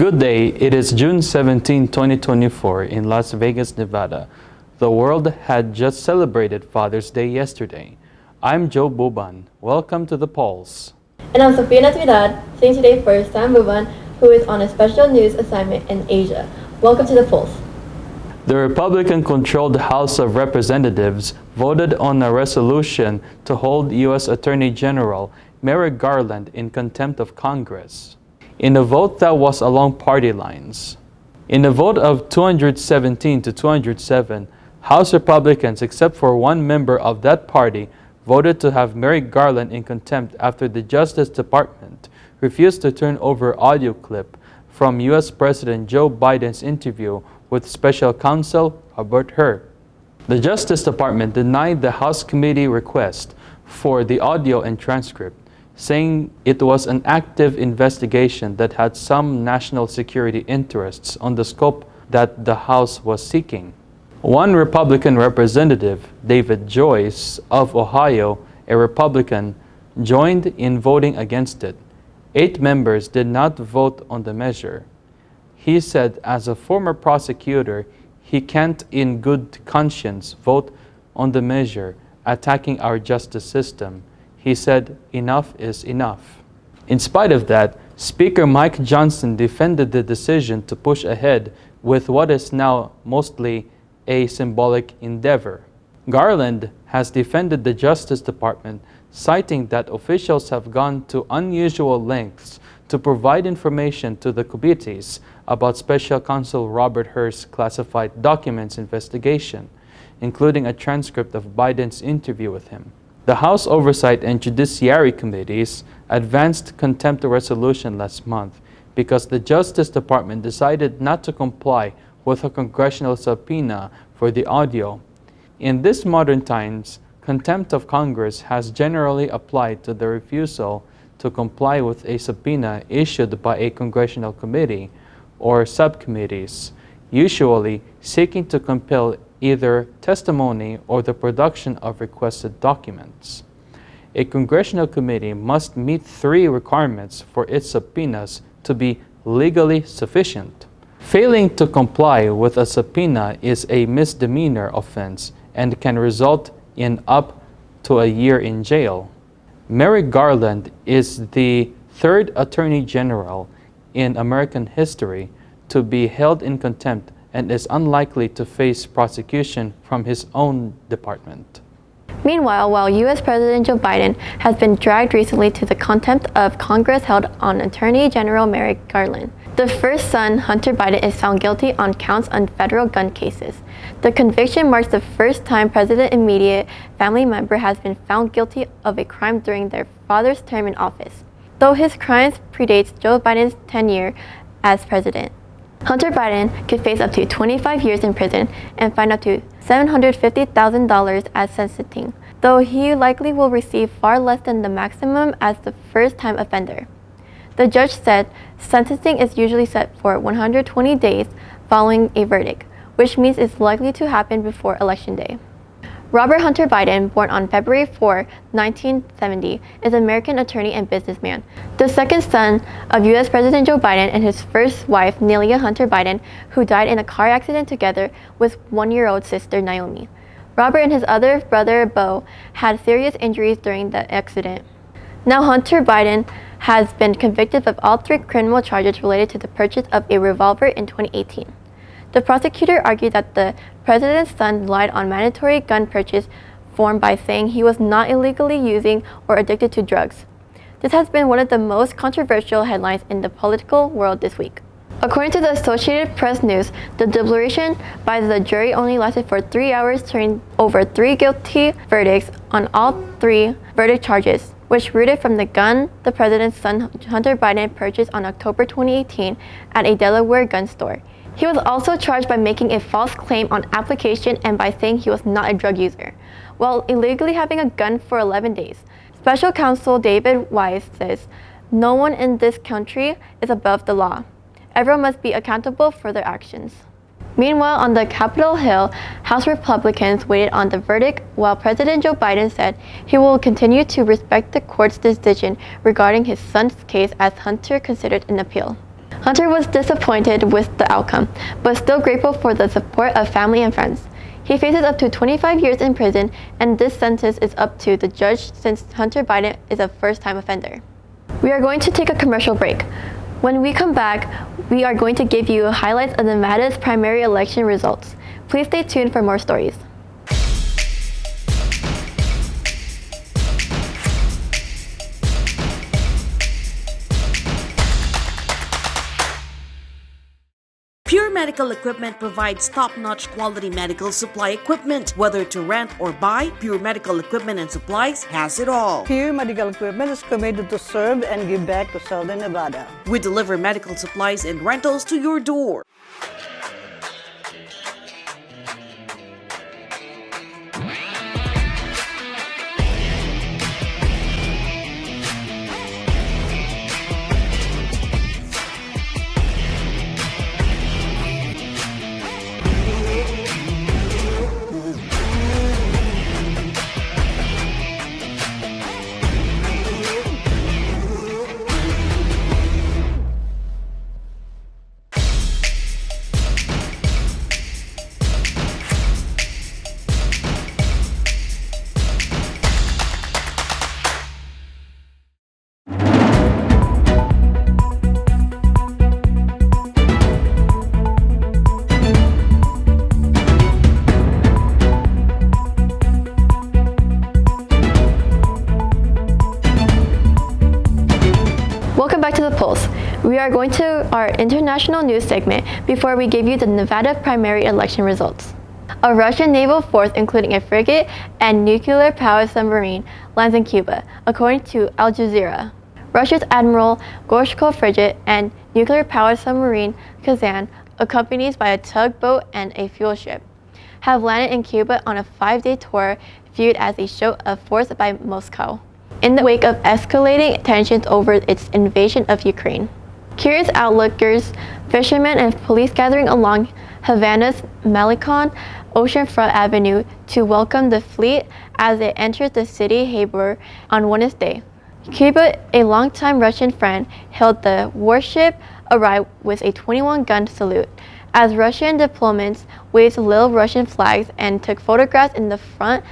Good day, it is June 17, 2024 in Las Vegas, Nevada. The world had just celebrated Father's Day yesterday. I'm Joe Buban. Welcome to The Pulse. And I'm Sophia Natividad, sitting today for Sam Buban, who is on a special news assignment in Asia. Welcome to The Pulse. The Republican-controlled House of Representatives voted on a resolution to hold U.S. Attorney General Merrick Garland in contempt of Congress, in a vote that was along party lines. In a vote of 217 to 207, House Republicans, except for one member of that party, voted to have Merrick Garland in contempt after the Justice Department refused to turn over audio clip from U.S. President Joe Biden's interview with Special Counsel Robert Hur. The Justice Department denied the House committee request for the audio and transcript, saying it was an active investigation that had some national security interests on the scope that the House was seeking. One Republican representative, David Joyce of Ohio, a Republican, joined in voting against it. 8 members did not vote on the measure. He said as a former prosecutor, he can't in good conscience vote on the measure attacking our justice system. He said, enough is enough. In spite of that, Speaker Mike Johnson defended the decision to push ahead with what is now mostly a symbolic endeavor. Garland has defended the Justice Department, citing that officials have gone to unusual lengths to provide information to the committees about Special Counsel Robert Hur's classified documents investigation, including a transcript of Biden's interview with him. The House Oversight and Judiciary Committees advanced contempt resolution last month because the Justice Department decided not to comply with a congressional subpoena for the audio. In these modern times, contempt of Congress has generally applied to the refusal to comply with a subpoena issued by a congressional committee or subcommittees, usually seeking to compel either testimony or the production of requested documents. A congressional committee must meet 3 requirements for its subpoenas to be legally sufficient. Failing to comply with a subpoena is a misdemeanor offense and can result in up to a year in jail. Merrick Garland is the 3rd Attorney General in American history to be held in contempt and is unlikely to face prosecution from his own department. Meanwhile, while U.S. President Joe Biden has been dragged recently to the contempt of Congress held on Attorney General Merrick Garland, the first son, Hunter Biden, is found guilty on counts on federal gun cases. The conviction marks the first time President's immediate family member has been found guilty of a crime during their father's term in office, though his crimes predates Joe Biden's tenure as president. Hunter Biden could face up to 25 years in prison and fine up to $750,000 as sentencing, though he likely will receive far less than the maximum as the first-time offender. The judge said sentencing is usually set for 120 days following a verdict, which means it's likely to happen before Election Day. Robert Hunter Biden, born on February 4, 1970, is an American attorney and businessman, the second son of U.S. President Joe Biden and his first wife, Nelia Hunter Biden, who died in a car accident together with 1-year-old sister, Naomi. Robert and his other brother, Beau, had serious injuries during the accident. Now Hunter Biden has been convicted of all 3 criminal charges related to the purchase of a revolver in 2018. The prosecutor argued that the president's son lied on mandatory gun purchase form by saying he was not illegally using or addicted to drugs. This has been one of the most controversial headlines in the political world this week. According to the Associated Press News, the deliberation by the jury only lasted for 3 hours, turning over 3 guilty verdicts on all 3 verdict charges, which rooted from the gun the president's son Hunter Biden purchased on October 2018 at a Delaware gun store. He was also charged by making a false claim on application and by saying he was not a drug user, while illegally having a gun for 11 days. Special Counsel David Weiss says, "No one in this country is above the law. Everyone must be accountable for their actions." Meanwhile, on the Capitol Hill, House Republicans waited on the verdict while President Joe Biden said he will continue to respect the court's decision regarding his son's case as Hunter considered an appeal. Hunter was disappointed with the outcome, but still grateful for the support of family and friends. He faces up to 25 years in prison, and this sentence is up to the judge since Hunter Biden is a first-time offender. We are going to take a commercial break. When we come back, we are going to give you highlights of Nevada's primary election results. Please stay tuned for more stories. Pure Medical Equipment provides top-notch quality medical supply equipment. Whether to rent or buy, Pure Medical Equipment and Supplies has it all. Pure Medical Equipment is committed to serve and give back to Southern Nevada. We deliver medical supplies and rentals to your door. Welcome back to The Pulse. We are going to our international news segment before we give you the Nevada primary election results. A Russian naval force, including a frigate and nuclear-powered submarine, lands in Cuba, according to Al Jazeera. Russia's Admiral Gorshkov frigate and nuclear-powered submarine Kazan, accompanied by a tugboat and a fuel ship, have landed in Cuba on a 5-day tour viewed as a show of force by Moscow, in the wake of escalating tensions over its invasion of Ukraine. Curious outlookers, fishermen, and police gathering along Havana's Malecon Oceanfront Avenue to welcome the fleet as it enters the city harbor on Wednesday. Cuba, a longtime Russian friend, hailed the warship arrive with a 21-gun salute, as Russian diplomats waved little Russian flags and took photographs in the front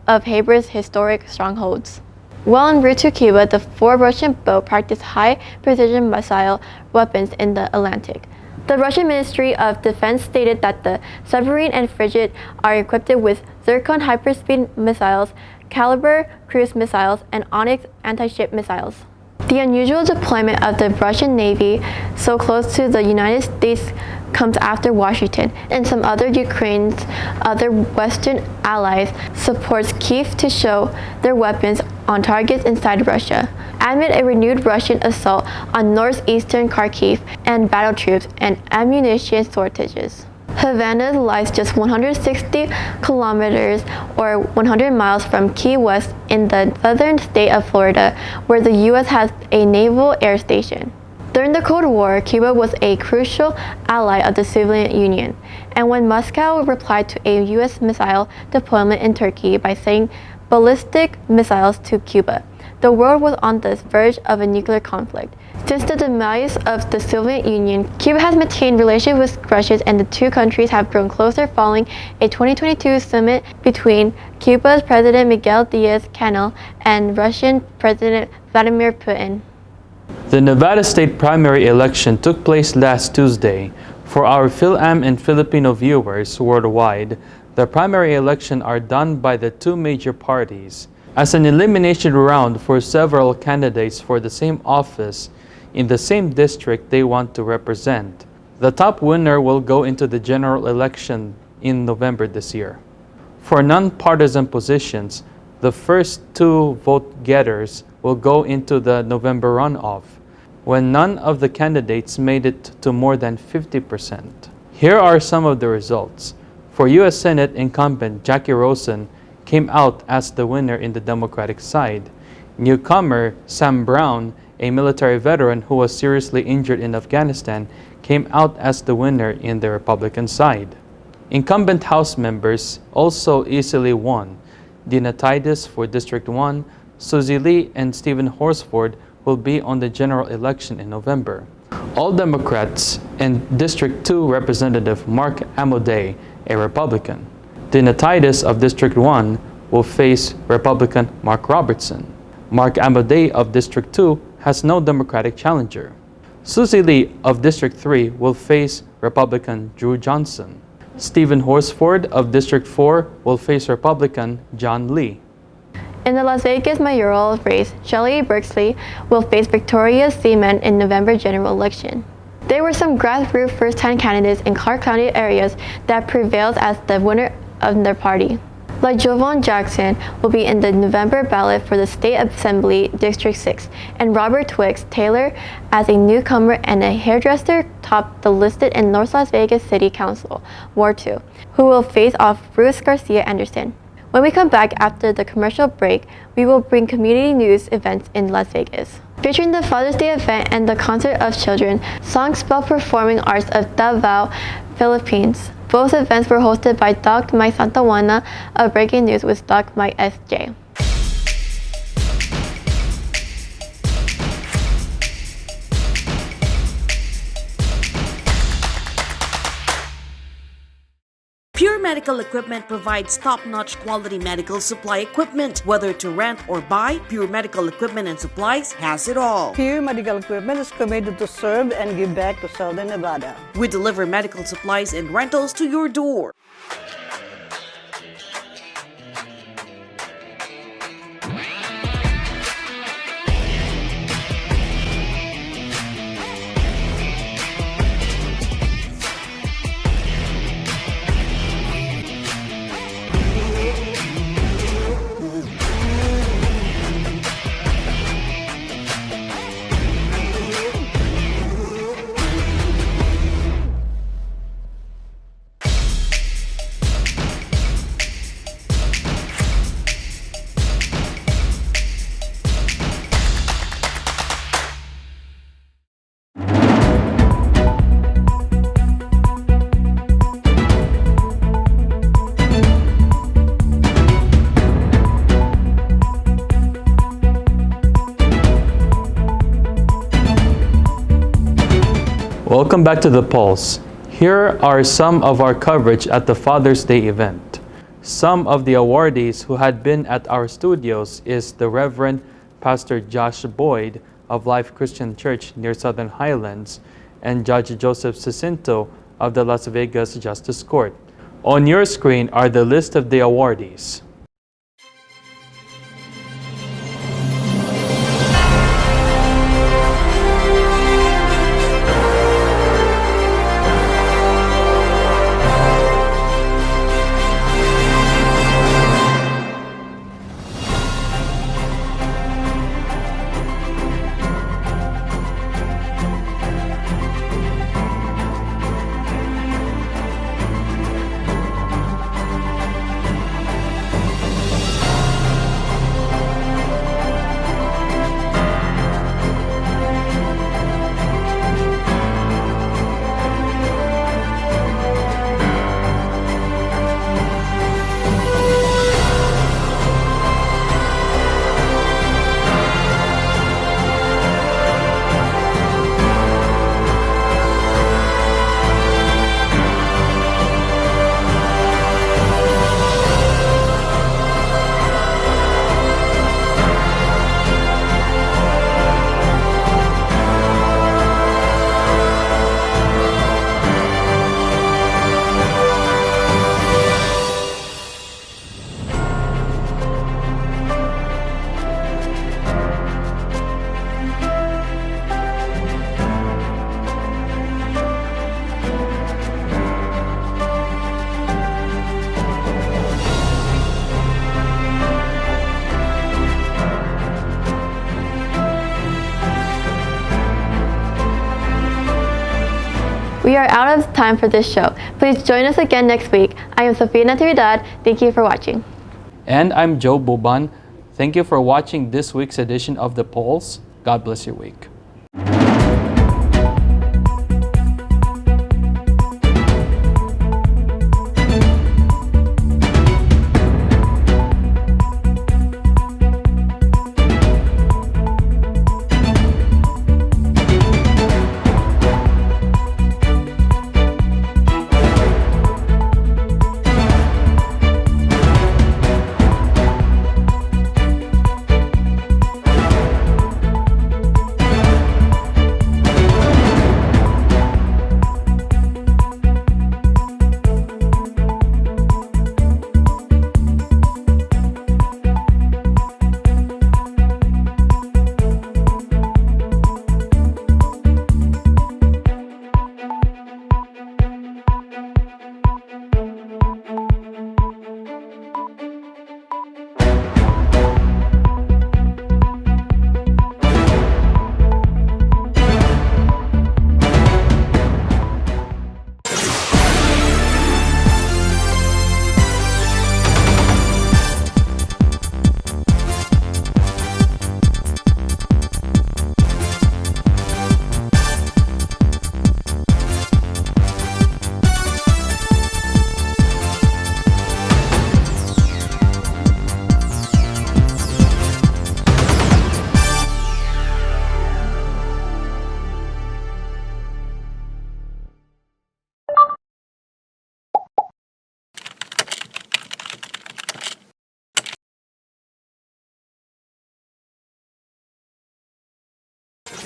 of harbor's historic strongholds. While en route to Cuba, the 4 Russian boats practiced high-precision missile weapons in the Atlantic. The Russian Ministry of Defense stated that the submarine and frigate are equipped with Zircon hyperspeed missiles, Caliber cruise missiles, and Onyx anti-ship missiles. The unusual deployment of the Russian Navy so close to the United States comes after Washington and some other Ukraine's other Western allies supports Kyiv to show their weapons on targets inside Russia, amid a renewed Russian assault on northeastern Kharkiv and battle troops and ammunition shortages. Havana lies just 160 kilometers or 100 miles from Key West in the southern state of Florida, where the U.S. has a naval air station. During the Cold War, Cuba was a crucial ally of the Soviet Union, and when Moscow replied to a U.S. missile deployment in Turkey by sending ballistic missiles to Cuba, the world was on the verge of a nuclear conflict. Since the demise of the Soviet Union, Cuba has maintained relations with Russia, and the two countries have grown closer following a 2022 summit between Cuba's President Miguel Diaz-Canel and Russian President Vladimir Putin. The Nevada state primary election took place last Tuesday. For our Phil-Am and Filipino viewers worldwide, the primary election are done by the 2 major parties as an elimination round for several candidates for the same office in the same district they want to represent. The top winner will go into the general election in November this year. For non-partisan positions, the first 2 vote-getters will go into the November runoff, when none of the candidates made it to more than 50%. Here are some of the results. For U.S. Senate incumbent Jackie Rosen came out as the winner in the Democratic side. Newcomer Sam Brown, a military veteran who was seriously injured in Afghanistan, came out as the winner in the Republican side. Incumbent House members also easily won. Dina Titus for District 1, Susie Lee and Stephen Horsford will be on the general election in November. all Democrats, and District 2 Representative Mark Amodei, a Republican. The Natividad of District 1 will face Republican Mark Robertson. Mark Amodei of District 2 has no Democratic challenger. Susie Lee of District 3 will face Republican Drew Johnson. Stephen Horsford of District 4 will face Republican John Lee. In the Las Vegas mayoral race, Shelley Berksley will face Victoria Seaman in November general election. There were some grassroots first-time candidates in Clark County areas that prevailed as the winner of their party. Like Jovan Jackson will be in the November ballot for the State Assembly District 6, and Robert Twiggs Taylor, as a newcomer and a hairdresser, topped the listed in North Las Vegas City Council, Ward 2, who will face off Bruce Garcia Anderson. When we come back after the commercial break, we will bring community news events in Las Vegas. Featuring the Father's Day event and the concert of children, Songspell Performing Arts of Davao, Philippines. Both events were hosted by Doc Mike Santawana of Breaking News with Doc Mike SJ. Pure Medical Equipment provides top-notch quality medical supply equipment. Whether to rent or buy, Pure Medical Equipment and Supplies has it all. Pure Medical Equipment is committed to serve and give back to Southern Nevada. We deliver medical supplies and rentals to your door. Welcome back to The Pulse. Here are some of our coverage at the Father's Day event. Some of the awardees who had been at our studios is the Reverend Pastor Josh Boyd of Life Christian Church near Southern Highlands and Judge Joseph Cicinto of the Las Vegas Justice Court. On your screen are the list of the awardees. We are out of time for this show. Please join us again next week. I am Sophia Natividad. Thank you for watching. And I'm Joe Buban. Thank you for watching this week's edition of The Pulse. God bless your week.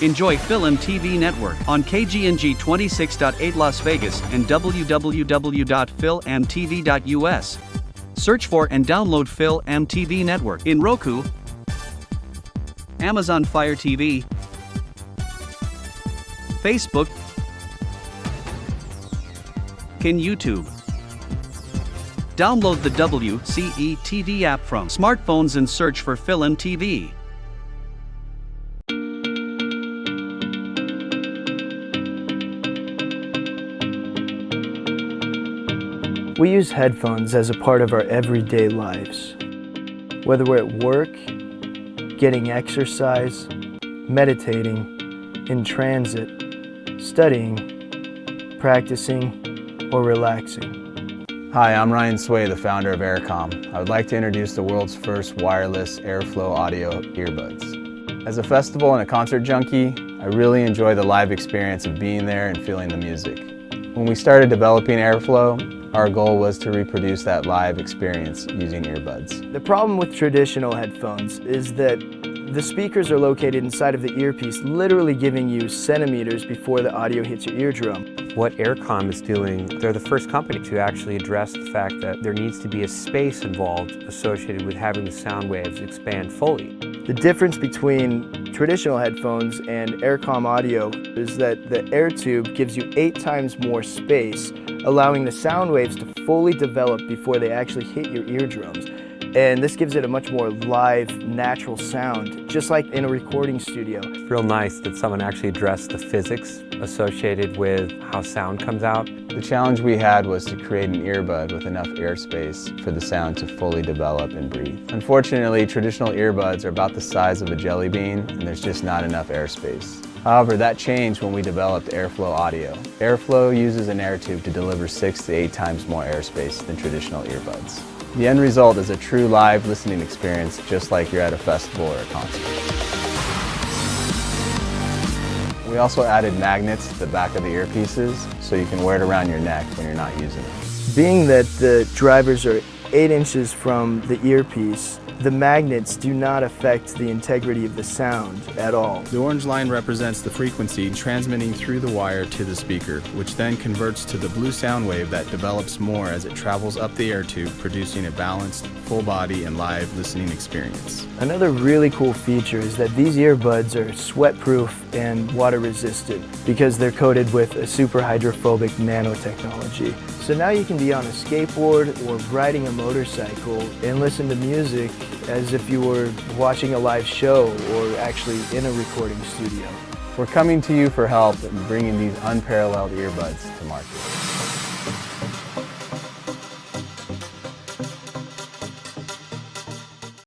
Enjoy Film TV Network on KGNG 26.8 Las Vegas and www.filmtv.us. Search for and download Film TV Network in Roku, Amazon Fire TV, Facebook, and YouTube. Download the WCE TV app from smartphones and search for Film TV. We use headphones as a part of our everyday lives. Whether we're at work, getting exercise, meditating, in transit, studying, practicing, or relaxing. Hi, I'm Ryan Sway, the founder of Aircom. I would like to introduce the world's first wireless airflow audio earbuds. As a festival and a concert junkie, I really enjoy the live experience of being there and feeling the music. When we started developing Airflow, our goal was to reproduce that live experience using earbuds. The problem with traditional headphones is that the speakers are located inside of the earpiece, literally giving you centimeters before the audio hits your eardrum. What Aircom is doing, they're the first company to actually address the fact that there needs to be a space involved associated with having the sound waves expand fully. The difference between traditional headphones and Aircom audio is that the air tube gives you 8 times more space, allowing the sound waves to fully develop before they actually hit your eardrums. And this gives it a much more live, natural sound, just like in a recording studio. It's real nice that someone actually addressed the physics associated with how sound comes out. The challenge we had was to create an earbud with enough airspace for the sound to fully develop and breathe. Unfortunately, traditional earbuds are about the size of a jelly bean, and there's just not enough airspace. However, that changed when we developed Airflow Audio. Airflow uses an air tube to deliver 6 to 8 times more airspace than traditional earbuds. The end result is a true live listening experience, just like you're at a festival or a concert. We also added magnets to the back of the earpieces so you can wear it around your neck when you're not using it. Being that the drivers are 8 inches from the earpiece, the magnets do not affect the integrity of the sound at all. The orange line represents the frequency transmitting through the wire to the speaker, which then converts to the blue sound wave that develops more as it travels up the air tube, producing a balanced, full body and live listening experience. Another really cool feature is that these earbuds are sweat-proof and water-resistant because they're coated with a super hydrophobic nanotechnology. So now you can be on a skateboard or riding a motorcycle and listen to music as if you were watching a live show or actually in a recording studio. We're coming to you for help in bringing these unparalleled earbuds to market.